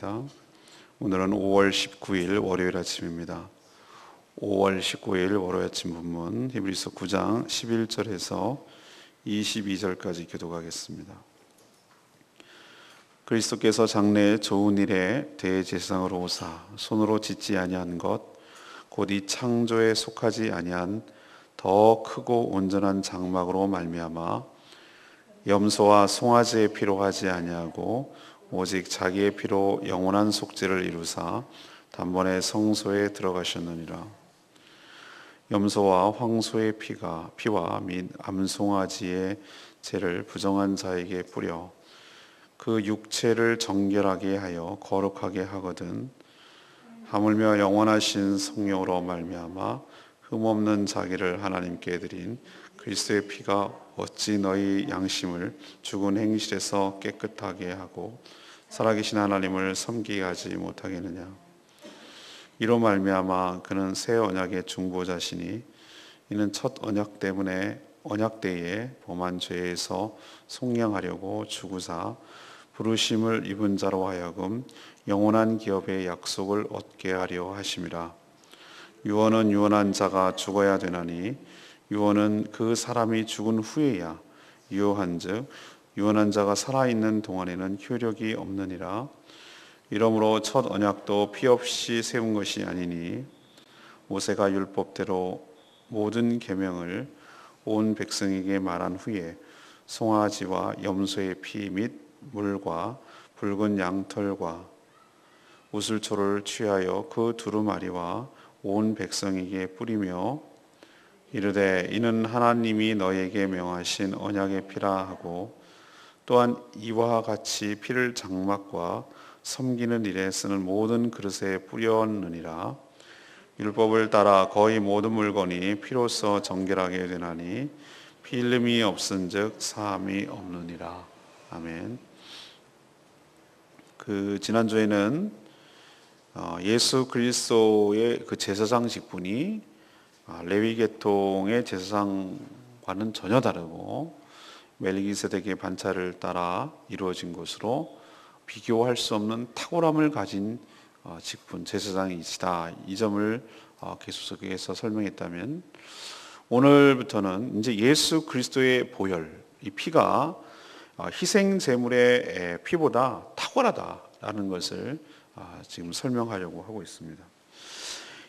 오늘은 5월 19일 월요일 아침입니다. 5월 19일 월요일 아침 본문 히브리서 9장 11절에서 22절까지 교독하겠습니다. 그리스도께서 장래에 좋은 일에 대제사장으로 오사 손으로 짓지 아니한 것 곧 이 창조에 속하지 아니한 더 크고 온전한 장막으로 말미암아 염소와 송아지의 피로 하지 아니하고 오직 자기의 피로 영원한 속죄를 이루사 단번에 성소에 들어가셨느니라. 염소와 황소의 피와 및 암송아지의 죄를 부정한 자에게 뿌려 그 육체를 정결하게 하여 거룩하게 하거든 하물며 영원하신 성령으로 말미암아 흠없는 자기를 하나님께 드린 그리스도의 피가 어찌 너희 양심을 죽은 행실에서 깨끗하게 하고 살아계신 하나님을 섬기게 하지 못하겠느냐. 이로 말미암아 그는 새 언약의 중보자시니 이는 첫 언약 때문에 언약 때에 범한 죄에서 속량하려고 주구사 부르심을 입은 자로 하여금 영원한 기업의 약속을 얻게 하려 하심이라. 유언은 유언한 자가 죽어야 되나니 유언은 그 사람이 죽은 후에야 유효한즉 유언한 자가 살아있는 동안에는 효력이 없느니라. 이러므로 첫 언약도 피 없이 세운 것이 아니니 모세가 율법대로 모든 계명을 온 백성에게 말한 후에 송아지와 염소의 피 및 물과 붉은 양털과 우슬초를 취하여 그 두루마리와 온 백성에게 뿌리며 이르되 이는 하나님이 너에게 명하신 언약의 피라 하고 또한 이와 같이 피를 장막과 섬기는 일에 쓰는 모든 그릇에 뿌렸느니라. 율법을 따라 거의 모든 물건이 피로써 정결하게 되나니 피 흘림이 없은즉 사함이 없느니라. 아멘. 지난주에는 예수 그리스도의 그 제사장 직분이 레위 계통의 제사장과는 전혀 다르고 멜기세덱의 반차를 따라 이루어진 것으로 비교할 수 없는 탁월함을 가진 직분 제사장이시다. 이 점을 계속해서 설명했다면 오늘부터는 이제 예수 그리스도의 보혈, 이 피가 희생 제물의 피보다 탁월하다라는 것을 지금 설명하려고 하고 있습니다.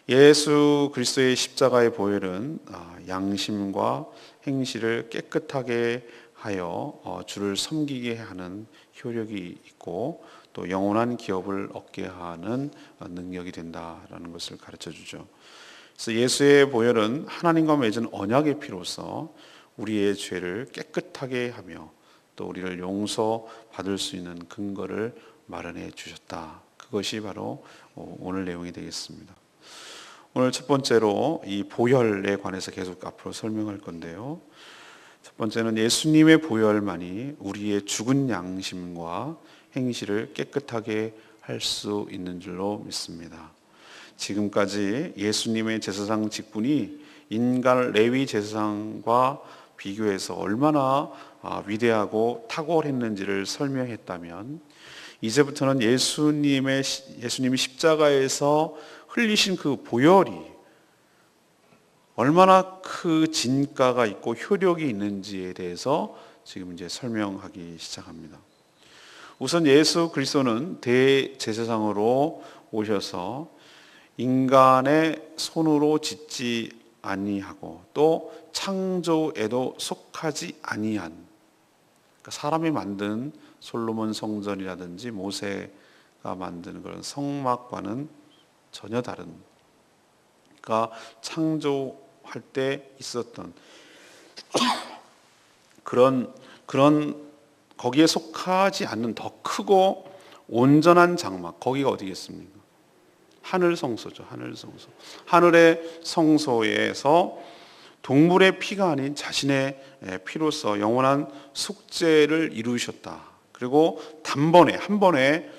예수 그리스도의 십자가의 보혈은 양심과 행실을 깨끗하게 하여 주를 섬기게 하는 효력이 있고 또 영원한 기업을 얻게 하는 능력이 된다라는 것을 가르쳐 주죠. 그래서 예수의 보혈은 하나님과 맺은 언약의 피로서 우리의 죄를 깨끗하게 하며 또 우리를 용서받을 수 있는 근거를 마련해 주셨다. 그것이 바로 오늘 내용이 되겠습니다. 오늘 첫 번째로 이 보혈에 관해서 계속 앞으로 설명할 건데요. 첫 번째는 예수님의 보혈만이 우리의 죽은 양심과 행실을 깨끗하게 할 수 있는 줄로 믿습니다. 지금까지 예수님의 제사장 직분이 인간 레위 제사장과 비교해서 얼마나 위대하고 탁월했는지를 설명했다면 이제부터는 예수님이 십자가에서 흘리신 그 보혈이 얼마나 그 진가가 있고 효력이 있는지에 대해서 지금 이제 설명하기 시작합니다. 우선 예수 그리스도는 대제사장으로 오셔서 인간의 손으로 짓지 아니하고 또 창조에도 속하지 아니한, 그러니까 사람이 만든 솔로몬 성전이라든지 모세가 만든 그런 성막과는 전혀 다른, 그러니까 창조할 때 있었던 그런 거기에 속하지 않는 더 크고 온전한 장막, 거기가 어디겠습니까? 하늘 성소죠. 하늘 성소. 하늘의 성소에서 동물의 피가 아닌 자신의 피로서 영원한 속죄를 이루셨다. 그리고 한 번에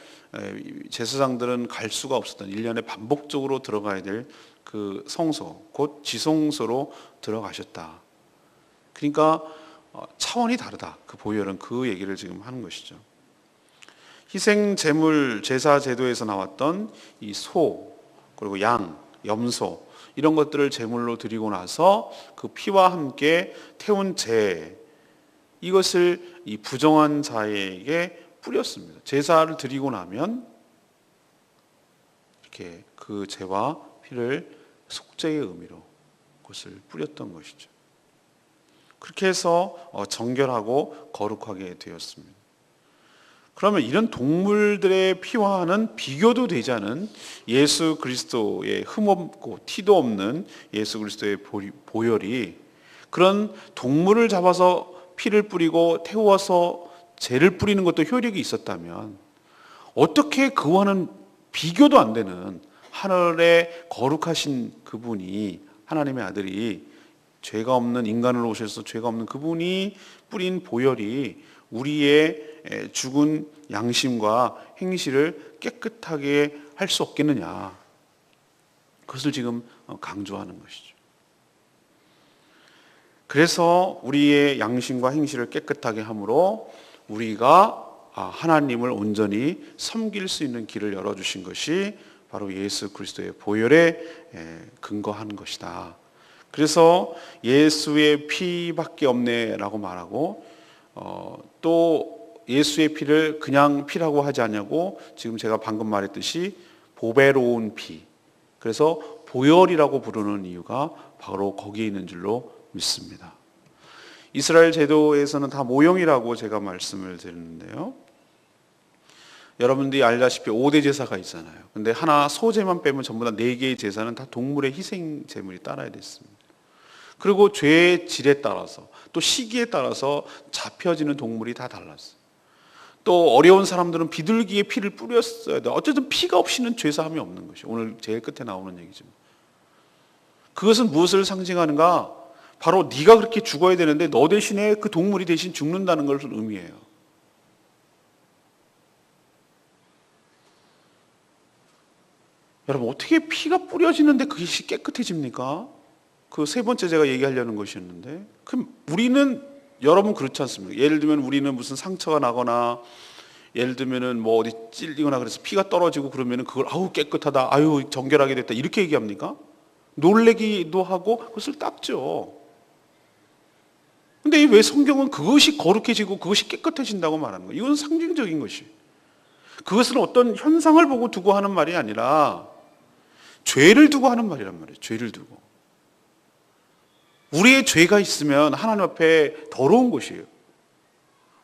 제사장들은 갈 수가 없었던 1년에 반복적으로 들어가야 될 그 성소, 곧 지성소로 들어가셨다. 그러니까 차원이 다르다. 그 보혈은 그 얘기를 지금 하는 것이죠. 희생 제물 제사 제도에서 나왔던 이 소, 그리고 양, 염소 이런 것들을 제물로 드리고 나서 그 피와 함께 태운 재, 이것을 이 부정한 자에게 뿌렸습니다. 제사를 드리고 나면 이렇게 그 재와 피를 속죄의 의미로 그것을 뿌렸던 것이죠. 그렇게 해서 정결하고 거룩하게 되었습니다. 그러면 이런 동물들의 피와는 비교도 되지 않은 예수 그리스도의 흠없고 티도 없는 예수 그리스도의 보혈이 그런 동물을 잡아서 피를 뿌리고 태워서 죄를 뿌리는 것도 효력이 있었다면 어떻게 그와는 비교도 안 되는 하늘에 거룩하신 그분이, 하나님의 아들이, 죄가 없는 인간으로 오셔서 죄가 없는 그분이 뿌린 보혈이 우리의 죽은 양심과 행실을 깨끗하게 할 수 없겠느냐, 그것을 지금 강조하는 것이죠. 그래서 우리의 양심과 행실을 깨끗하게 함으로 우리가 하나님을 온전히 섬길 수 있는 길을 열어주신 것이 바로 예수 그리스도의 보혈에 근거한 것이다. 그래서 예수의 피밖에 없네라고 말하고 또 예수의 피를 그냥 피라고 하지 않냐고, 지금 제가 방금 말했듯이 보배로운 피, 그래서 보혈이라고 부르는 이유가 바로 거기에 있는 줄로 믿습니다. 이스라엘 제도에서는 다 모형이라고 제가 말씀을 드렸는데요, 여러분들이 알다시피 5대 제사가 있잖아요. 근데 하나 소제만 빼면 전부 다 4개의 제사는 다 동물의 희생 제물이 따라야 됐습니다. 그리고 죄의 질에 따라서 또 시기에 따라서 잡혀지는 동물이 다 달랐어요. 또 어려운 사람들은 비둘기의 피를 뿌렸어야 돼. 어쨌든 피가 없이는 죄사함이 없는 것이 오늘 제일 끝에 나오는 얘기지만, 그것은 무엇을 상징하는가? 바로 네가 그렇게 죽어야 되는데 너 대신에 그 동물이 대신 죽는다는 것을 의미해요. 여러분, 어떻게 피가 뿌려지는데 그것이 깨끗해집니까? 그 세 번째 제가 얘기하려는 것이었는데, 그럼 우리는, 여러분 그렇지 않습니까? 예를 들면 우리는 무슨 상처가 나거나 예를 들면은 뭐 어디 찔리거나 그래서 피가 떨어지고 그러면은 그걸 아우 깨끗하다, 아유 정결하게 됐다 이렇게 얘기합니까? 놀래기도 하고 그것을 닦죠. 근데 왜 성경은 그것이 거룩해지고 그것이 깨끗해진다고 말하는 거예요? 이건 상징적인 것이, 그것은 어떤 현상을 보고 두고 하는 말이 아니라 죄를 두고 하는 말이란 말이에요. 죄를 두고. 우리의 죄가 있으면 하나님 앞에 더러운 것이에요.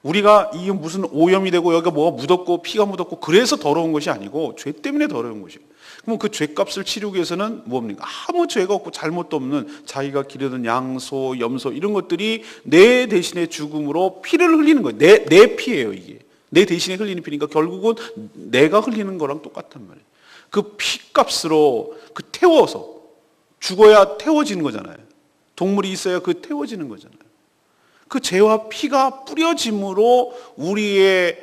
우리가 이게 무슨 오염이 되고 여기가 뭐가 묻었고 피가 묻었고 그래서 더러운 것이 아니고 죄 때문에 더러운 것이에요. 그럼 그 죄값을 치르기 위해서는 뭡니까? 아무 죄가 없고 잘못도 없는 자기가 기르던 양소, 염소 이런 것들이 내 대신에 죽음으로 피를 흘리는 거예요. 내 피예요 이게. 내 대신에 흘리는 피니까 결국은 내가 흘리는 거랑 똑같단 말이에요. 그 피값으로 그 태워서 죽어야 태워지는 거잖아요. 동물이 있어야 그 태워지는 거잖아요. 그 죄와 피가 뿌려짐으로 우리의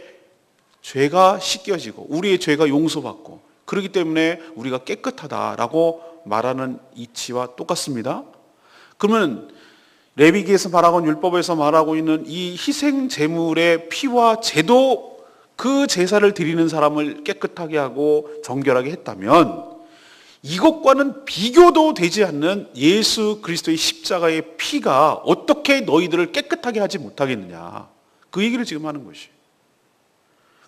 죄가 씻겨지고 우리의 죄가 용서받고, 그렇기 때문에 우리가 깨끗하다라고 말하는 이치와 똑같습니다. 그러면 레위기에서 말하고 율법에서 말하고 있는 이 희생 제물의 피와 제도, 그 제사를 드리는 사람을 깨끗하게 하고 정결하게 했다면 이것과는 비교도 되지 않는 예수 그리스도의 십자가의 피가 어떻게 너희들을 깨끗하게 하지 못하겠느냐, 그 얘기를 지금 하는 것이.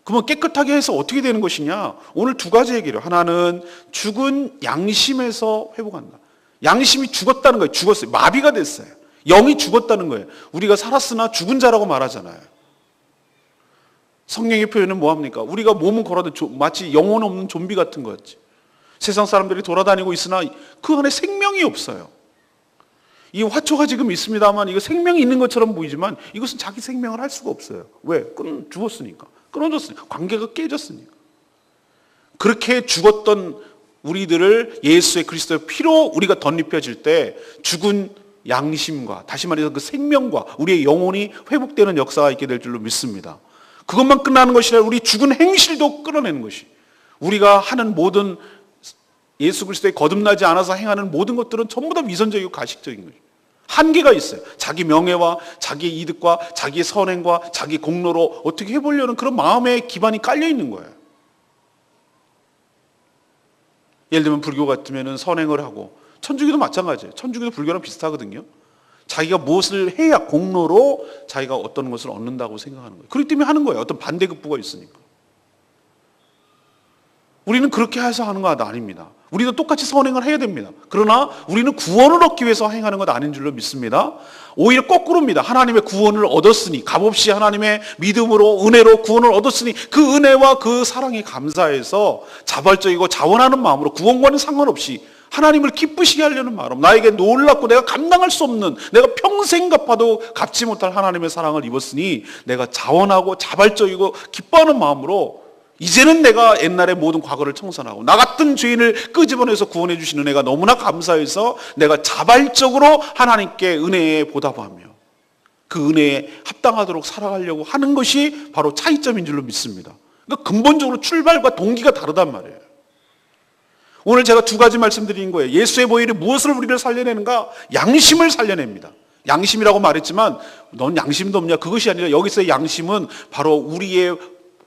그러면 깨끗하게 해서 어떻게 되는 것이냐? 오늘 두 가지 얘기를. 하나는 죽은 양심에서 회복한다. 양심이 죽었다는 거예요. 죽었어요. 마비가 됐어요. 영이 죽었다는 거예요. 우리가 살았으나 죽은 자라고 말하잖아요. 성경의 표현은 뭐합니까? 우리가 몸은 걸어도 마치 영혼 없는 좀비 같은 거였지. 세상 사람들이 돌아다니고 있으나 그 안에 생명이 없어요. 이 화초가 지금 있습니다만 이거 생명이 있는 것처럼 보이지만 이것은 자기 생명을 할 수가 없어요. 왜? 죽었으니까. 끊어졌으니까. 관계가 깨졌으니까. 그렇게 죽었던 우리들을 예수의 그리스도의 피로 우리가 덧입혀질 때 죽은 양심과, 다시 말해서 그 생명과 우리의 영혼이 회복되는 역사가 있게 될 줄로 믿습니다. 그것만 끝나는 것이 아니라 우리 죽은 행실도 끌어내는 것이, 우리가 하는 모든 예수 그리스도에 거듭나지 않아서 행하는 모든 것들은 전부 다 위선적이고 가식적인 거죠. 한계가 있어요. 자기 명예와 자기 이득과 자기 선행과 자기 공로로 어떻게 해보려는 그런 마음의 기반이 깔려 있는 거예요. 예를 들면 불교 같으면 선행을 하고, 천주교도 마찬가지예요. 천주교도 불교랑 비슷하거든요. 자기가 무엇을 해야 공로로 자기가 어떤 것을 얻는다고 생각하는 거예요. 그렇기 때문에 하는 거예요. 어떤 반대급부가 있으니까. 우리는 그렇게 해서 하는 거 아닙니다. 우리도 똑같이 선행을 해야 됩니다. 그러나 우리는 구원을 얻기 위해서 행하는 것 아닌 줄로 믿습니다. 오히려 거꾸로입니다. 하나님의 구원을 얻었으니, 값없이 하나님의 믿음으로 은혜로 구원을 얻었으니 그 은혜와 그 사랑에 감사해서 자발적이고 자원하는 마음으로 구원과는 상관없이 하나님을 기쁘시게 하려는 마음, 나에게 놀랍고 내가 감당할 수 없는, 내가 평생 갚아도 갚지 못할 하나님의 사랑을 입었으니 내가 자원하고 자발적이고 기뻐하는 마음으로 이제는 내가 옛날의 모든 과거를 청산하고 나 같은 죄인을 끄집어내서 구원해 주시는 은혜가 너무나 감사해서 내가 자발적으로 하나님께 은혜에 보답하며 그 은혜에 합당하도록 살아가려고 하는 것이 바로 차이점인 줄로 믿습니다. 그러니까 근본적으로 출발과 동기가 다르단 말이에요. 오늘 제가 두 가지 말씀드린 거예요. 예수의 보혈이 무엇을 우리를 살려내는가? 양심을 살려냅니다. 양심이라고 말했지만 넌 양심도 없냐? 그것이 아니라 여기서의 양심은 바로 우리의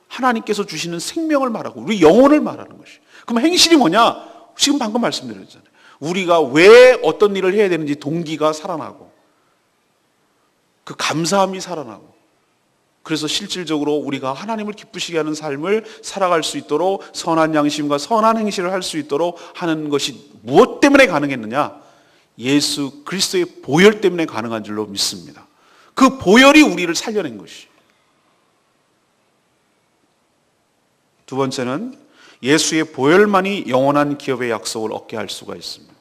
하나님께서 주시는 생명을 말하고 우리 영혼을 말하는 것이. 그럼 행실이 뭐냐? 지금 방금 말씀드렸잖아요. 우리가 왜 어떤 일을 해야 되는지 동기가 살아나고 그 감사함이 살아나고, 그래서 실질적으로 우리가 하나님을 기쁘시게 하는 삶을 살아갈 수 있도록 선한 양심과 선한 행실을 할 수 있도록 하는 것이 무엇 때문에 가능했느냐? 예수 그리스도의 보혈 때문에 가능한 줄로 믿습니다. 그 보혈이 우리를 살려낸 것이. 두 번째는 예수의 보혈만이 영원한 기업의 약속을 얻게 할 수가 있습니다.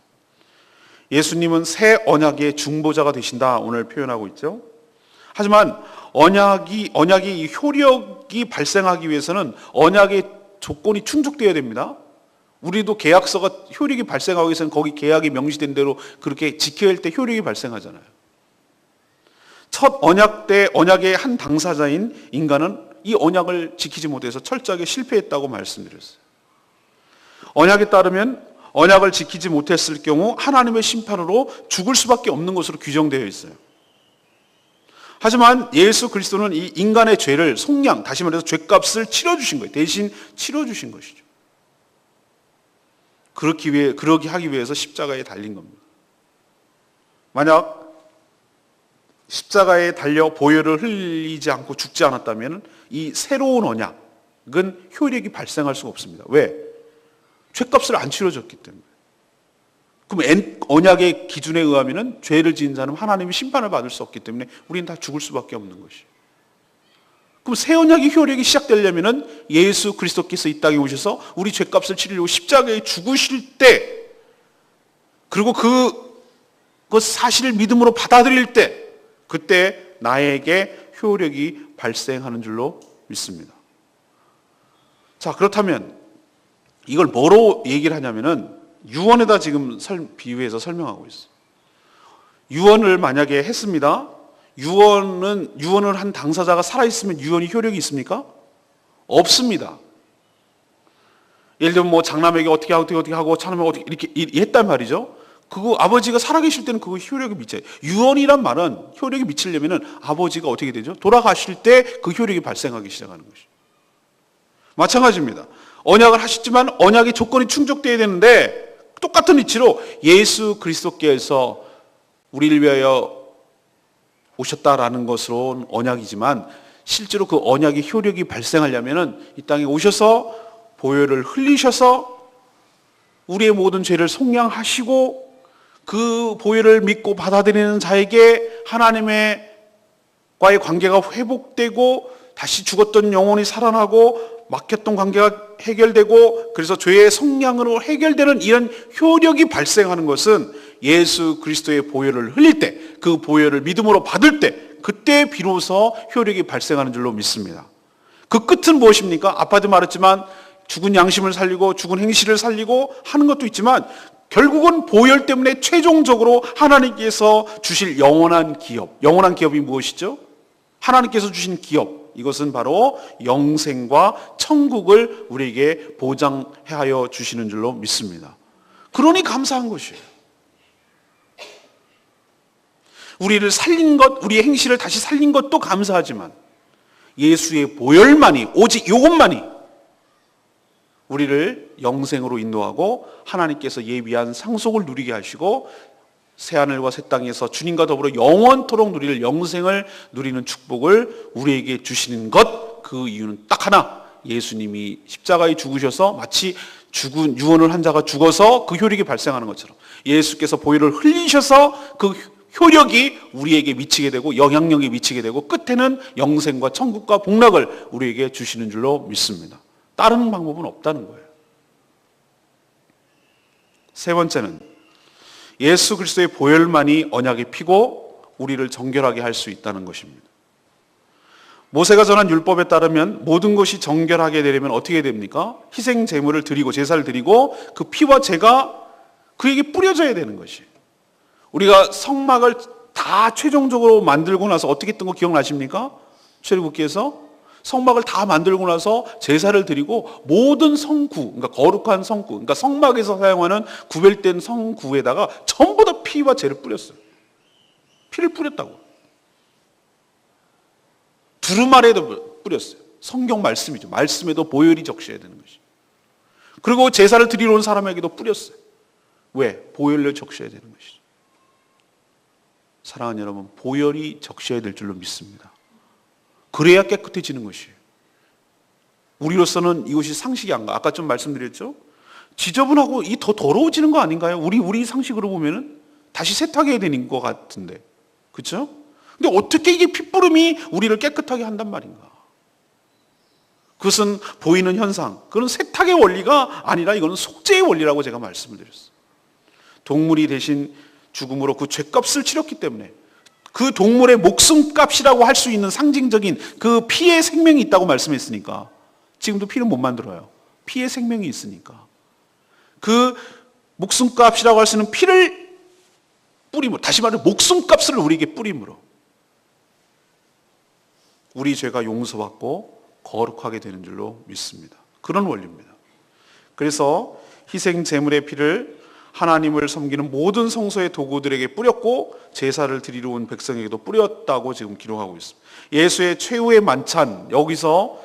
예수님은 새 언약의 중보자가 되신다 오늘 표현하고 있죠. 하지만 언약이 효력이 발생하기 위해서는 언약의 조건이 충족되어야 됩니다. 우리도 계약서가 효력이 발생하기 위해서는 거기 계약이 명시된 대로 그렇게 지켜야 할 때 효력이 발생하잖아요. 첫 언약 때 언약의 한 당사자인 인간은 이 언약을 지키지 못해서 철저하게 실패했다고 말씀드렸어요. 언약에 따르면 언약을 지키지 못했을 경우 하나님의 심판으로 죽을 수밖에 없는 것으로 규정되어 있어요. 하지만 예수 그리스도는 이 인간의 죄를 속량, 다시 말해서 죄값을 치러주신 거예요. 대신 치러주신 것이죠. 그러기 하기 위해서 십자가에 달린 겁니다. 만약 십자가에 달려 보혈을 흘리지 않고 죽지 않았다면 이 새로운 언약은 효력이 발생할 수가 없습니다. 왜? 죄값을 안 치러줬기 때문에. 그럼 언약의 기준에 의하면 죄를 지은 자는 하나님의 심판을 받을 수 없기 때문에 우리는 다 죽을 수밖에 없는 것이. 그럼 새 언약의 효력이 시작되려면 예수 그리스도께서 이 땅에 오셔서 우리 죄값을 치르려고 십자가에 죽으실 때, 그리고 그 사실을 믿음으로 받아들일 때, 그때 나에게 효력이 발생하는 줄로 믿습니다. 자, 그렇다면 이걸 뭐로 얘기를 하냐면은 유언에다 지금 비유해서 설명하고 있어요. 유언을 만약에 했습니다. 유언을 한 당사자가 살아있으면 유언이 효력이 있습니까? 없습니다. 예를 들면 뭐 장남에게 어떻게 하고 차남에게 어떻게 이렇게 했단 말이죠. 그거 아버지가 살아계실 때는 그거 효력이 미쳐요. 유언이란 말은 효력이 미치려면 아버지가 어떻게 되죠? 돌아가실 때 그 효력이 발생하기 시작하는 것이죠. 마찬가지입니다. 언약을 하셨지만 언약의 조건이 충족되어야 되는데 똑같은 이치로 예수 그리스도께서 우리를 위하여 오셨다라는 것으로 언약이지만 실제로 그 언약의 효력이 발생하려면 이 땅에 오셔서 보혈을 흘리셔서 우리의 모든 죄를 속량하시고 그 보혈을 믿고 받아들이는 자에게 하나님과의 관계가 회복되고 다시 죽었던 영혼이 살아나고 막혔던 관계가 해결되고 그래서 죄의 속량으로 해결되는 이런 효력이 발생하는 것은 예수 그리스도의 보혈을 흘릴 때, 그 보혈을 믿음으로 받을 때, 그때 비로소 효력이 발생하는 줄로 믿습니다. 그 끝은 무엇입니까? 아빠도 말했지만 죽은 양심을 살리고 죽은 행실을 살리고 하는 것도 있지만 결국은 보혈 때문에 최종적으로 하나님께서 주실 영원한 기업. 영원한 기업이 무엇이죠? 하나님께서 주신 기업. 이것은 바로 영생과 천국을 우리에게 보장하여 주시는 줄로 믿습니다. 그러니 감사한 것이에요. 우리를 살린 것, 우리의 행실을 다시 살린 것도 감사하지만 예수의 보혈만이, 오직 이것만이 우리를 영생으로 인도하고 하나님께서 예비한 상속을 누리게 하시고 새하늘과 새 땅에서 주님과 더불어 영원토록 누릴 영생을 누리는 축복을 우리에게 주시는 것, 그 이유는 딱 하나, 예수님이 십자가에 죽으셔서 마치 죽은 유언을 한 자가 죽어서 그 효력이 발생하는 것처럼 예수께서 보혈을 흘리셔서 그 효력이 우리에게 미치게 되고 영향력이 미치게 되고 끝에는 영생과 천국과 복락을 우리에게 주시는 줄로 믿습니다. 다른 방법은 없다는 거예요. 세 번째는 예수 그리스도의 보혈만이 언약의 피고 우리를 정결하게 할 수 있다는 것입니다. 모세가 전한 율법에 따르면 모든 것이 정결하게 되려면 어떻게 됩니까? 희생 제물을 드리고 제사를 드리고 그 피와 제가 그에게 뿌려져야 되는 것이. 우리가 성막을 다 최종적으로 만들고 나서 어떻게 했던 거 기억나십니까? 출애굽기에서 성막을 다 만들고 나서 제사를 드리고 모든 성구, 그러니까 거룩한 성구, 그러니까 성막에서 사용하는 구별된 성구에다가 전부 다 피와 제를 뿌렸어요. 피를 뿌렸다고. 두루마리에도 뿌렸어요. 성경 말씀이죠. 말씀에도 보혈이 적셔야 되는 것이. 그리고 제사를 드리러 온 사람에게도 뿌렸어요. 왜? 보혈로 적셔야 되는 것이죠. 사랑하는 여러분, 보혈이 적셔야 될 줄로 믿습니다. 그래야 깨끗해지는 것이에요. 우리로서는 이것이 상식이 안 가. 아까 좀 말씀드렸죠? 지저분하고 이 더 더러워지는 거 아닌가요? 우리 상식으로 보면은 다시 세탁해야 되는 것 같은데. 그렇죠? 근데 어떻게 이게 핏부름이 우리를 깨끗하게 한단 말인가? 그것은 보이는 현상, 그건 세탁의 원리가 아니라 이거는 속죄의 원리라고 제가 말씀을 드렸어요. 동물이 대신 죽음으로 그 죄값을 치렀기 때문에 그 동물의 목숨값이라고 할 수 있는 상징적인 그 피의 생명이 있다고 말씀했으니까 지금도 피는 못 만들어요. 피의 생명이 있으니까 그 목숨값이라고 할 수 있는 피를 뿌림으로, 다시 말해 목숨값을 우리에게 뿌림으로 우리 죄가 용서받고 거룩하게 되는 줄로 믿습니다. 그런 원리입니다. 그래서 희생 제물의 피를 하나님을 섬기는 모든 성소의 도구들에게 뿌렸고 제사를 드리러 온 백성에게도 뿌렸다고 지금 기록하고 있습니다. 예수의 최후의 만찬, 여기서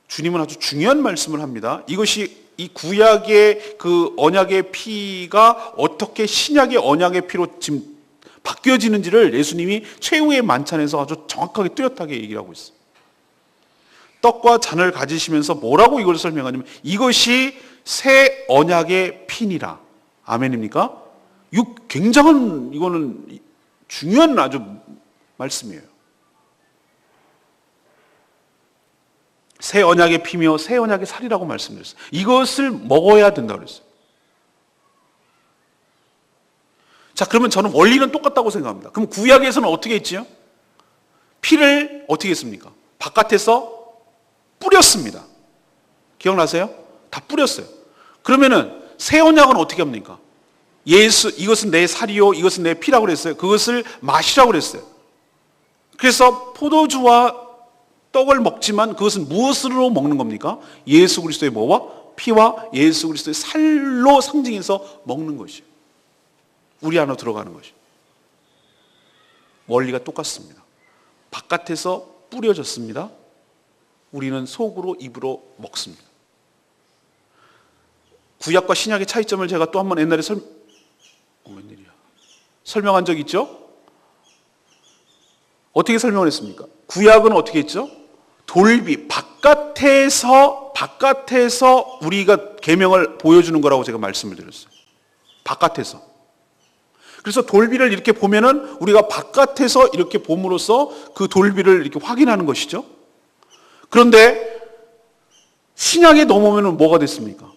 주님은 아주 중요한 말씀을 합니다. 이것이 이 구약의 그 언약의 피가 어떻게 신약의 언약의 피로 지금 바뀌어지는지를 예수님이 최후의 만찬에서 아주 정확하게 뚜렷하게 얘기를 하고 있어요. 떡과 잔을 가지시면서 뭐라고 이걸 설명하냐면 이것이 새 언약의 피니라. 아멘입니까? 이거 굉장한, 이거는 중요한 아주 말씀이에요. 새 언약의 피며 새 언약의 살이라고 말씀드렸어요. 이것을 먹어야 된다고 그랬어요. 자, 그러면 저는 원리는 똑같다고 생각합니다. 그럼 구약에서는 어떻게 했지요? 피를 어떻게 했습니까? 바깥에서 뿌렸습니다. 기억나세요? 다 뿌렸어요. 그러면은 새 언약은 어떻게 합니까? 이것은 내 살이요, 이것은 내 피라고 그랬어요. 그것을 마시라고 그랬어요. 그래서 포도주와 떡을 먹지만 그것은 무엇으로 먹는 겁니까? 예수 그리스도의 뭐와? 피와 예수 그리스도의 살로 상징해서 먹는 것이에요. 우리 안으로 들어가는 것이에요. 원리가 똑같습니다. 바깥에서 뿌려졌습니다. 우리는 속으로 입으로 먹습니다. 구약과 신약의 차이점을 제가 또 한 번 옛날에 설명한 적이 있죠? 어떻게 설명을 했습니까? 구약은 어떻게 했죠? 돌비, 바깥에서 우리가 계명을 보여주는 거라고 제가 말씀을 드렸어요. 바깥에서. 그래서 돌비를 이렇게 보면은 우리가 바깥에서 이렇게 봄으로써 그 돌비를 이렇게 확인하는 것이죠. 그런데 신약에 넘어오면 뭐가 됐습니까?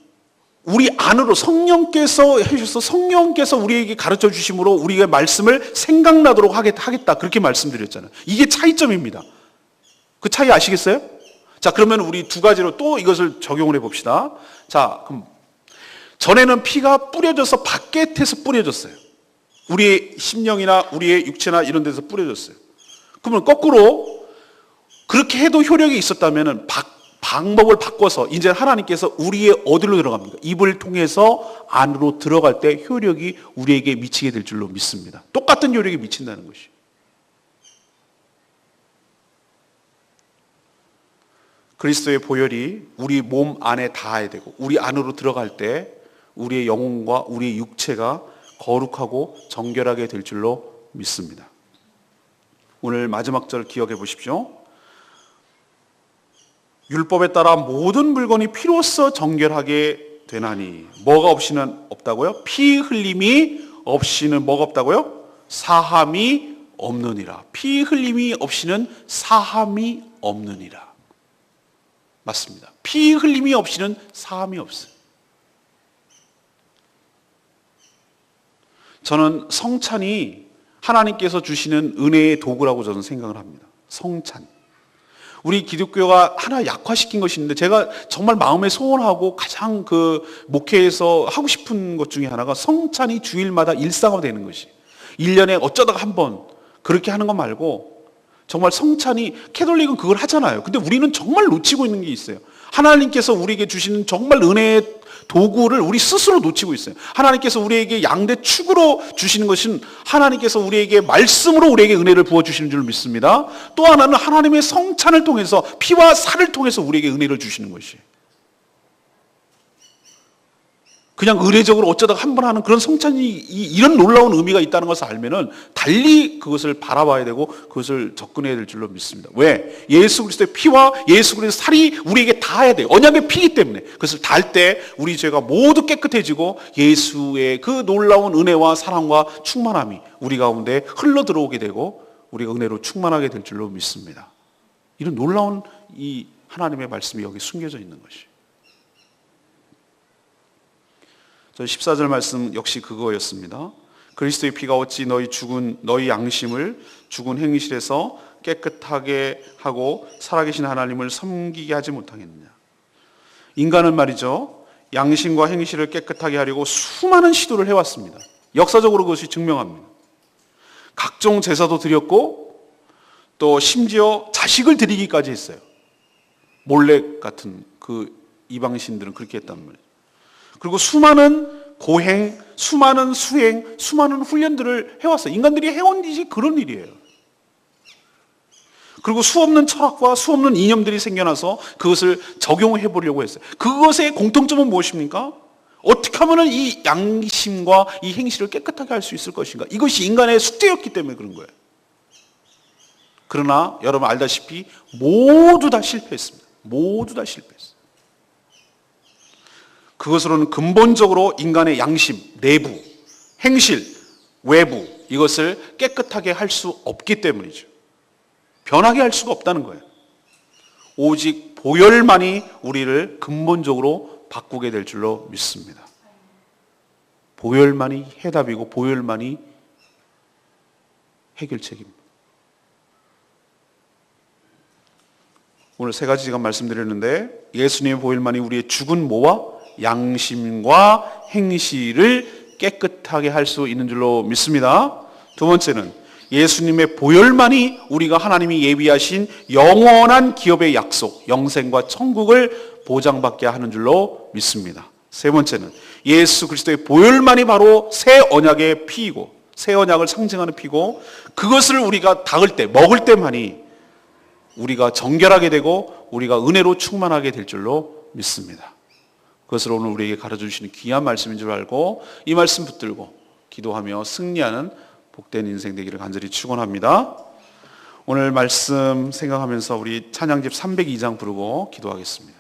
우리 안으로 성령께서 해주셔서 성령께서 우리에게 가르쳐 주심으로 우리의 말씀을 생각나도록 하겠다. 그렇게 말씀드렸잖아요. 이게 차이점입니다. 그 차이 아시겠어요? 자, 그러면 우리 두 가지로 또 이것을 적용을 해봅시다. 자, 그럼 전에는 피가 뿌려져서 바깥에서 뿌려졌어요. 우리의 심령이나 우리의 육체나 이런 데서 뿌려졌어요. 그러면 거꾸로 그렇게 해도 효력이 있었다면 방법을 바꿔서 이제 하나님께서 우리의 어디로 들어갑니까? 입을 통해서 안으로 들어갈 때 효력이 우리에게 미치게 될 줄로 믿습니다. 똑같은 효력이 미친다는 것이. 그리스도의 보혈이 우리 몸 안에 닿아야 되고 우리 안으로 들어갈 때 우리의 영혼과 우리의 육체가 거룩하고 정결하게 될 줄로 믿습니다. 오늘 마지막 절 기억해 보십시오. 율법에 따라 모든 물건이 피로써 정결하게 되나니 뭐가 없이는 없다고요? 피 흘림이 없이는 뭐가 없다고요? 사함이 없느니라. 피 흘림이 없이는 사함이 없느니라. 맞습니다. 피 흘림이 없이는 사함이 없어요. 저는 성찬이 하나님께서 주시는 은혜의 도구라고 저는 생각을 합니다. 성찬. 우리 기독교가 하나 약화시킨 것이 있는데 제가 정말 마음에 소원하고 가장 목회에서 하고 싶은 것 중에 하나가 성찬이 주일마다 일상화 되는 것이. 1년에 어쩌다가 한 번 그렇게 하는 거 말고 정말 성찬이 캐톨릭은 그걸 하잖아요. 근데 우리는 정말 놓치고 있는 게 있어요. 하나님께서 우리에게 주시는 정말 은혜의 도구를 우리 스스로 놓치고 있어요. 하나님께서 우리에게 양대 축으로 주시는 것은 하나님께서 우리에게 말씀으로 우리에게 은혜를 부어주시는 줄 믿습니다. 또 하나는 하나님의 성찬을 통해서 피와 살을 통해서 우리에게 은혜를 주시는 것이에요. 그냥 의례적으로 어쩌다가 한 번 하는 그런 성찬이 이런 놀라운 의미가 있다는 것을 알면은 달리 그것을 바라봐야 되고 그것을 접근해야 될 줄로 믿습니다. 왜? 예수 그리스도의 피와 예수 그리스도의 살이 우리에게 닿아야 돼요. 언약의 피이기 때문에. 그것을 닿을 때 우리 죄가 모두 깨끗해지고 예수의 그 놀라운 은혜와 사랑과 충만함이 우리 가운데 흘러 들어오게 되고 우리가 은혜로 충만하게 될 줄로 믿습니다. 이런 놀라운 이 하나님의 말씀이 여기 숨겨져 있는 것이에요. 14절 말씀 역시 그거였습니다. 그리스도의 피가 어찌 너희 양심을 죽은 행실에서 깨끗하게 하고 살아계신 하나님을 섬기게 하지 못하겠느냐. 인간은 말이죠, 양심과 행실을 깨끗하게 하려고 수많은 시도를 해왔습니다. 역사적으로 그것이 증명합니다. 각종 제사도 드렸고 또 심지어 자식을 드리기까지 했어요. 몰렉 같은 그 이방신들은 그렇게 했단 말이에요. 그리고 수많은 고행, 수많은 수행, 수많은 훈련들을 해왔어요. 인간들이 해온 일이 그런 일이에요. 그리고 수없는 철학과 수없는 이념들이 생겨나서 그것을 적용해 보려고 했어요. 그것의 공통점은 무엇입니까? 어떻게 하면 이 양심과 이 행실을 깨끗하게 할 수 있을 것인가? 이것이 인간의 숙제였기 때문에 그런 거예요. 그러나 여러분 알다시피 모두 다 실패했습니다. 모두 다 실패했어요. 그것으로는 근본적으로 인간의 양심, 내부, 행실, 외부 이것을 깨끗하게 할 수 없기 때문이죠. 변하게 할 수가 없다는 거예요. 오직 보혈만이 우리를 근본적으로 바꾸게 될 줄로 믿습니다. 보혈만이 해답이고 보혈만이 해결책입니다. 오늘 세 가지 제가 말씀드렸는데 예수님의 보혈만이 우리의 죽은 모와 양심과 행실을 깨끗하게 할 수 있는 줄로 믿습니다. 두 번째는 예수님의 보혈만이 우리가 하나님이 예비하신 영원한 기업의 약속, 영생과 천국을 보장받게 하는 줄로 믿습니다. 세 번째는 예수 그리스도의 보혈만이 바로 새 언약의 피이고 새 언약을 상징하는 피고 그것을 우리가 닿을 때, 먹을 때만이 우리가 정결하게 되고 우리가 은혜로 충만하게 될 줄로 믿습니다. 그것을 오늘 우리에게 가르쳐주시는 귀한 말씀인 줄 알고 이 말씀 붙들고 기도하며 승리하는 복된 인생 되기를 간절히 축원합니다. 오늘 말씀 생각하면서 우리 찬양집 302장 부르고 기도하겠습니다.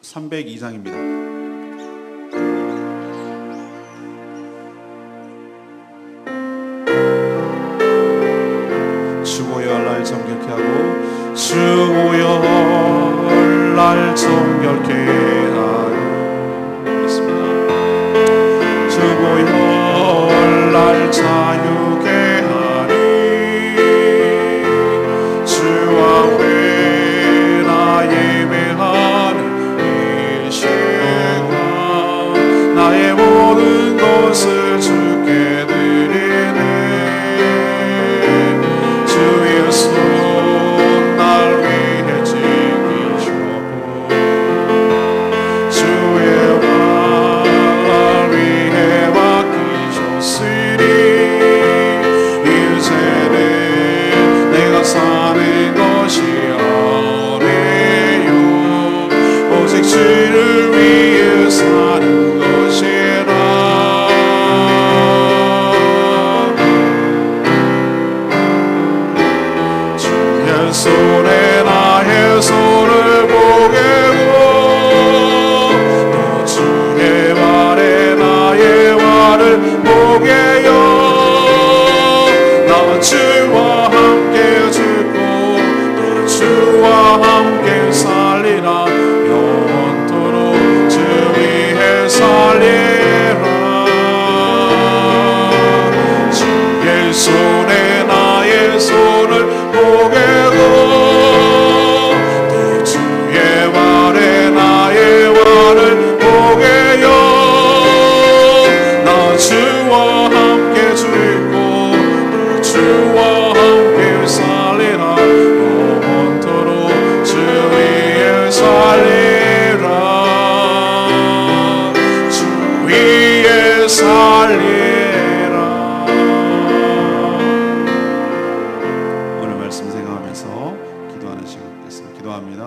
302장입니다. 정결케 하고 주여 날 정결케 하여 그렇습니다. 주여 날 자유케 하리 주 앞에 나 예배하는 이 시간 나의 모든 것을 주께 드리네. 날 위해 지키셨고 주의 말 위해 맡기셨으니 주를 위해 사는 것이라. 주의 손에 나의 손을 보게고 또 주의 발에 나의 발을 보게요. 나 주와 함께 죽고 또 주와 함께 살리라. 영원토록 주 위에 살리라. 주의 손에 나의 손을 보게고 또 주의 발에 나의 발을 보게요. 나 주와 함께 죽고 또 주와 함께 살리라. 영원토록 주 위에 살리라. 주 위에 살리라. 오늘 말씀 생각하면서 기도하는 시간 갖겠습니다. 기도합니다.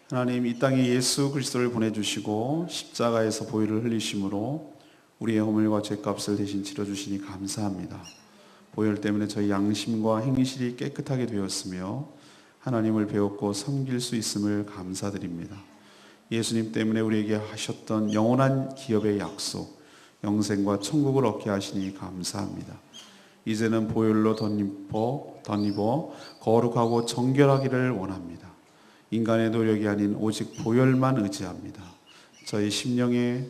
하나님, 이 땅에 예수 그리스도를 보내주시고 십자가에서 보혈을 흘리심으로 우리의 허물과 죄값을 대신 치러주시니 감사합니다. 보혈 때문에 저희 양심과 행실이 깨끗하게 되었으며 하나님을 배웠고 섬길 수 있음을 감사드립니다. 예수님 때문에 우리에게 하셨던 영원한 기업의 약속, 영생과 천국을 얻게 하시니 감사합니다. 이제는 보혈로 덧입어 거룩하고 정결하기를 원합니다. 인간의 노력이 아닌 오직 보혈만 의지합니다. 저희 심령에,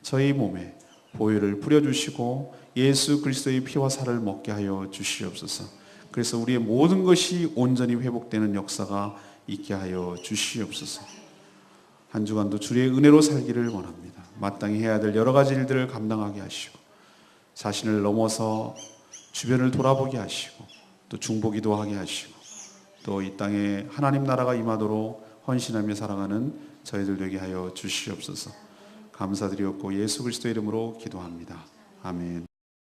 저희 몸에 보혈을 뿌려주시고 예수 그리스도의 피와 살을 먹게 하여 주시옵소서. 그래서 우리의 모든 것이 온전히 회복되는 역사가 있게 하여 주시옵소서. 한 주간도 주의 은혜로 살기를 원합니다. 마땅히 해야 될 여러 가지 일들을 감당하게 하시고 자신을 넘어서 주변을 돌아보게 하시고 또 중보기도 하게 하시고 또 이 땅에 하나님 나라가 임하도록 헌신하며 살아가는 저희들 되게 하여 주시옵소서. 감사드리옵고 예수 그리스도 이름으로 기도합니다. 아멘.